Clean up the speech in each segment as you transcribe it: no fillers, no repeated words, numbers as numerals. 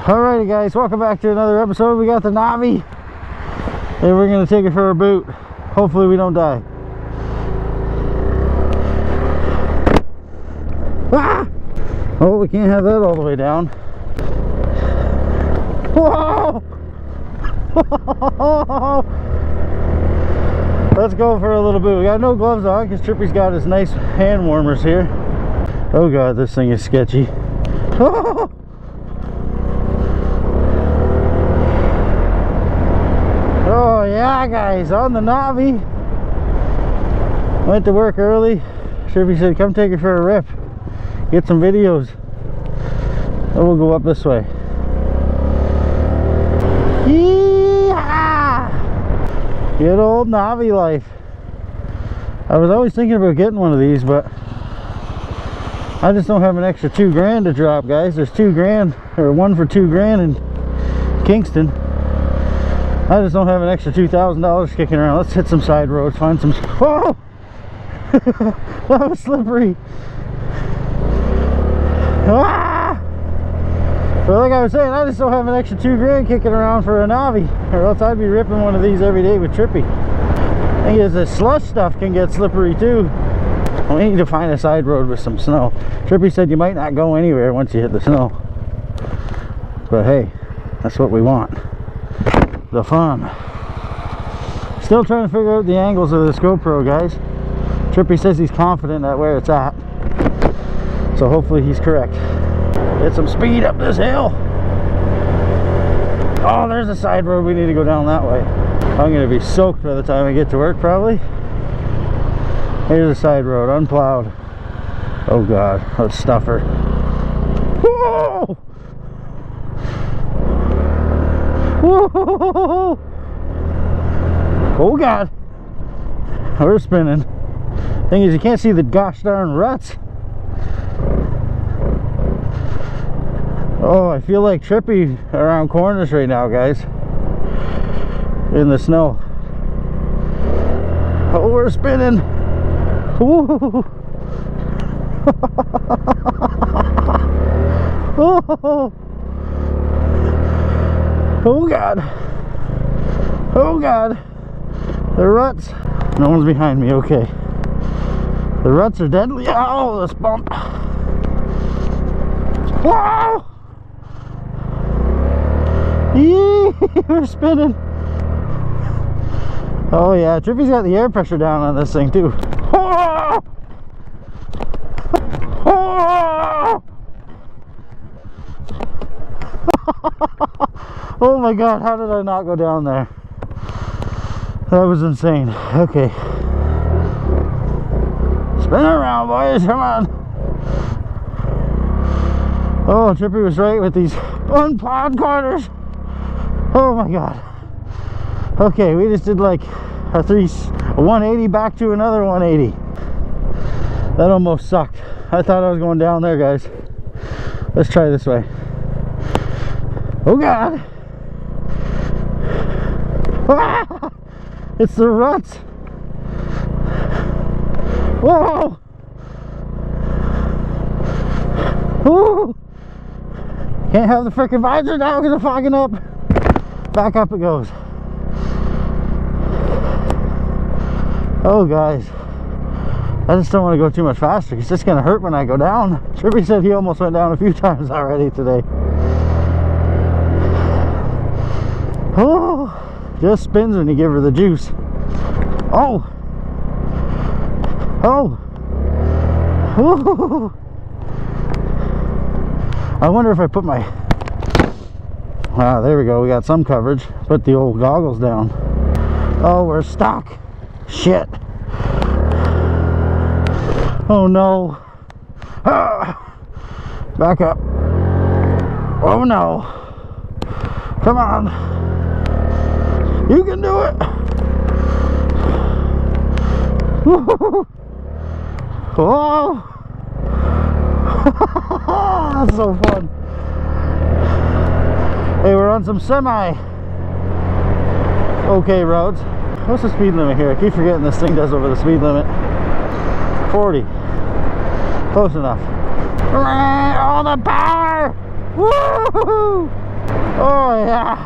Alrighty guys, welcome back to another episode. We got the Navi and we're going to take it for a boot. Hopefully we don't die. Ah! Oh, we can't have that all the way down. Whoa! Let's go for a little boot. We got no gloves on because Trippy's got his nice hand warmers here. Oh god, this thing is sketchy. Oh! Oh yeah guys, on the Navi. Went to work early. Trippy said come take it for a rip, get some videos, and we'll go up this way. Yeehaw! Good old Navi life. I was always thinking about getting one of these, but I just don't have an extra $2 to drop, guys. There's $2 or one for $2 in Kingston. I just don't have an extra $2,000 kicking around. Let's hit some side roads, find some. Whoa! That was slippery. Ah! Well, like I was saying, I just don't have an extra $2 kicking around for a Navi, or else I'd be ripping one of these every day with Trippy. The thing is, the slush stuff can get slippery too. We need to find a side road with some snow. Trippy said you might not go anywhere once you hit the snow, but hey, that's what we want. The fun. Still trying to figure out the angles of this GoPro, guys. Trippy says he's confident at where it's at, so hopefully he's correct. Get some speed up this hill. Oh, there's a side road. We need to go down that way. I'm gonna be soaked by the time I get to work probably. Here's a side road, unplowed. Oh god, let's stuff her. Whoa! Whoa! Oh god, we're spinning. Thing is, you can't see the gosh darn ruts. Oh, I feel like Trippy around corners right now, guys, in the snow. Oh, we're spinning. Woo! Oh! Oh god, oh god, the ruts. No one's behind me. Okay, the ruts are deadly. Oh, this bump. Whoa! Yee, we're spinning. Oh yeah, Trippy's got the air pressure down on this thing too. Oh! Oh! Oh my god, how did I not go down there? That was insane. Okay, spin around, boys, come on. Oh, Trippy was right with these unplowed corners. Oh my god. Okay, we just did like a 180 back to another 180. That almost sucked. I thought I was going down there, guys. Let's try this way. Oh god. Ah! It's the ruts. Whoa. Ooh. Can't have the frickin' visor down because I'm fogging up. Back up it goes. Oh guys, I just don't want to go too much faster because it's gonna hurt when I go down. Trippy said he almost went down a few times already today. Oh, just spins when you give her the juice. Oh, oh, ooh. I wonder if I put my, ah, there we go, we got some coverage. Put the old goggles down. Oh, we're stuck. Shit. Oh no. Ah. Back up. Oh no. Come on. You can do it. Whoa. That's so fun. Hey, we're on some okay roads. What's the speed limit here? I keep forgetting this thing does over the speed limit. 40. Close enough. All the power! Woo! Oh yeah,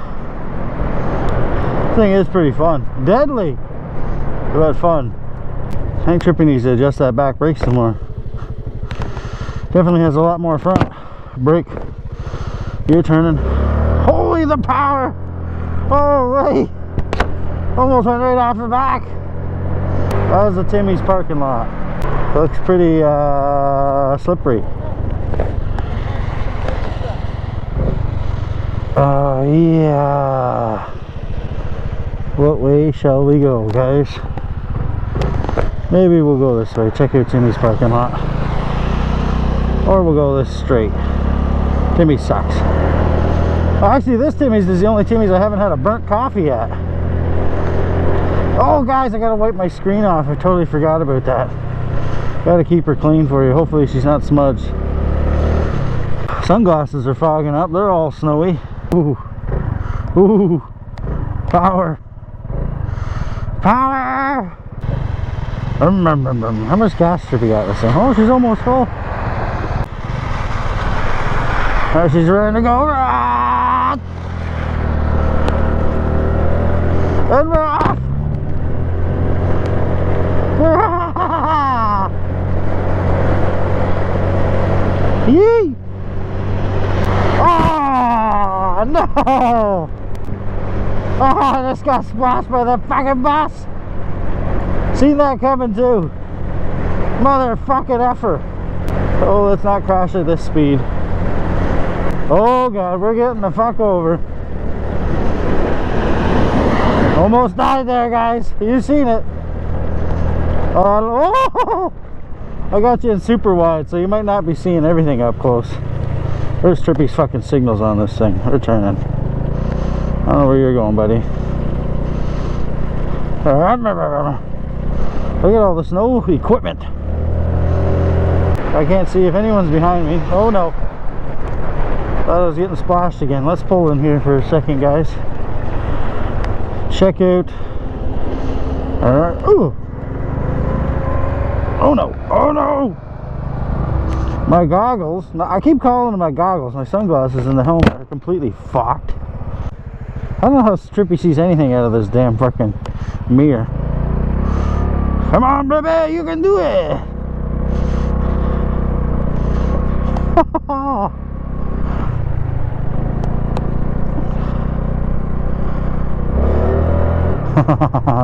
this thing is pretty fun. Deadly, but fun. I think Trippy needs to adjust that back brake some more. Definitely has a lot more front brake. Gear turning. Holy the power! Holy! Almost went right off the back. That was the Timmy's parking lot. Looks pretty slippery. Yeah. What way shall we go, guys? Maybe we'll go this way. Check out Timmy's parking lot. Or we'll go this straight. Timmy sucks. Oh, actually, this Timmy's is the only Timmy's I haven't had a burnt coffee at. Oh, guys, I gotta wipe my screen off. I totally forgot about that. Gotta keep her clean for you. Hopefully she's not smudged. Sunglasses are fogging up. They're all snowy. Ooh. Ooh. Power. Power. How much gas should we got this thing? Oh, she's almost full. Now she's ready to go. And we're off. Yee! Oh no! Oh, I just got splashed by the fucking bus. Seen that coming too. Motherfucking effer. Oh, let's not crash at this speed. Oh god, we're getting the fuck over. Almost died there, guys. You've seen it. Oh, I got you in super wide, so you might not be seeing everything up close. There's Trippy's fucking signals on this thing. We're turning. I don't know where you're going, buddy. Look at all the snow equipment. I can't see if anyone's behind me. Oh no. Thought I was getting splashed again. Let's pull in here for a second, guys. Check out. Alright. Ooh. Oh no. Oh no. My goggles. I keep calling them my goggles. My sunglasses and the helmet are completely fucked. I don't know how Trippy sees anything out of this damn fucking mirror. Come on, baby, you can do it.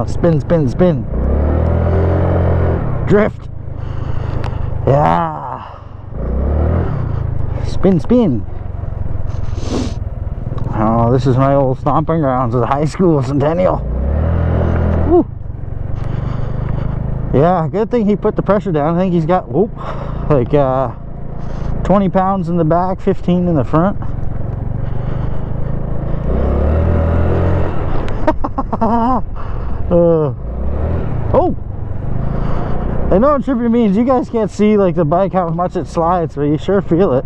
Spin, spin, spin. Drift. Yeah. Spin, spin. Oh, this is my old stomping grounds of the high school centennial. Woo. Yeah, good thing he put the pressure down. I think he's got, whoop, like 20 pounds in the back, 15 in the front. Oh, I know what Trippy means. You guys can't see like the bike how much it slides, but you sure feel it.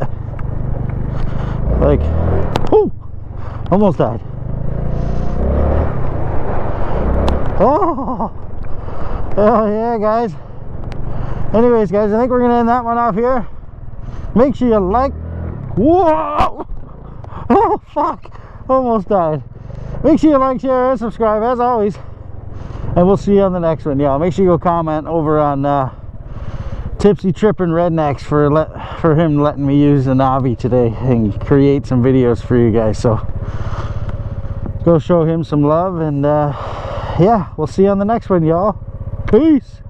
Like, oh, almost died. Oh yeah, guys. Anyways, guys, I think we're gonna end that one off here. Make sure you like. Whoa! Oh fuck! Almost died. Make sure you like, share, and subscribe as always. And we'll see you on the next one, y'all. Make sure you go comment over on Tipsy Trippin' Rednecks for him letting me use the Navi today and create some videos for you guys. So go show him some love, and yeah, we'll see you on the next one, y'all. Peace.